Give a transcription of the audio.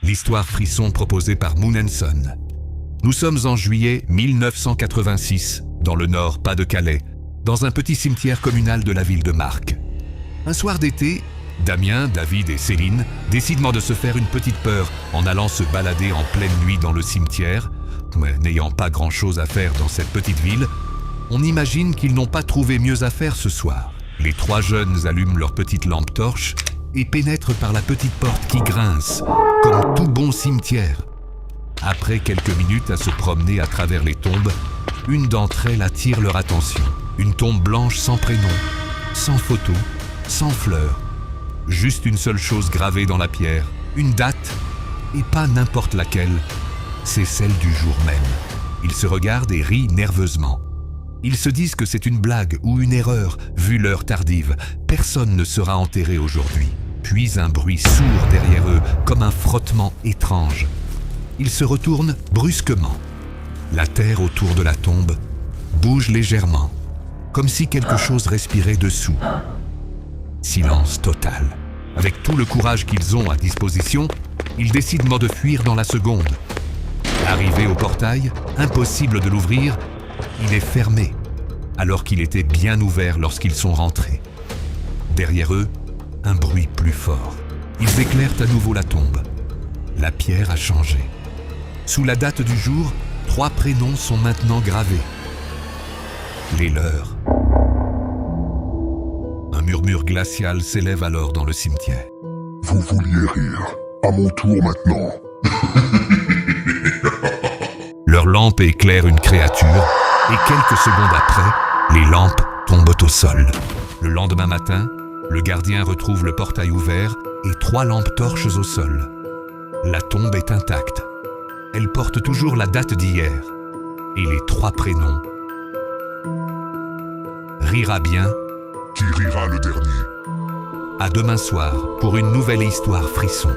l'histoire frisson proposée par Moon & Son. Nous sommes en juillet 1986, dans le Nord, Pas-de-Calais, dans un petit cimetière communal de la ville de Marques. Un soir d'été, Damien, David et Céline décident de se faire une petite peur en allant se balader en pleine nuit dans le cimetière. Mais n'ayant pas grand-chose à faire dans cette petite ville, on imagine qu'ils n'ont pas trouvé mieux à faire ce soir. Les trois jeunes allument leur petite lampe torche et pénètrent par la petite porte qui grince, comme tout bon cimetière. Après quelques minutes à se promener à travers les tombes, une d'entre elles attire leur attention. Une tombe blanche sans prénom, sans photo, sans fleurs. Juste une seule chose gravée dans la pierre, une date, et pas n'importe laquelle. C'est celle du jour même. Ils se regardent et rient nerveusement. Ils se disent que c'est une blague ou une erreur, vu l'heure tardive. Personne ne sera enterré aujourd'hui. Puis un bruit sourd derrière eux, comme un frottement étrange. Ils se retournent brusquement. La terre autour de la tombe bouge légèrement, comme si quelque chose respirait dessous. Silence total. Avec tout le courage qu'ils ont à disposition, ils décident de fuir dans la seconde. Arrivés au portail, impossible de l'ouvrir, il est fermé, alors qu'il était bien ouvert lorsqu'ils sont rentrés. Derrière eux, un bruit plus fort. Ils éclairent à nouveau la tombe. La pierre a changé. Sous la date du jour, 3 prénoms sont maintenant gravés. Les leurs. Un murmure glacial s'élève alors dans le cimetière. Vous vouliez rire. À mon tour maintenant. Leur lampe éclaire une créature et quelques secondes après, les lampes tombent au sol. Le lendemain matin, le gardien retrouve le portail ouvert et 3 lampes torches au sol. La tombe est intacte. Elle porte toujours la date d'hier et les 3 prénoms. Rira bien. Qui rira le dernier? À demain soir pour une nouvelle histoire frisson.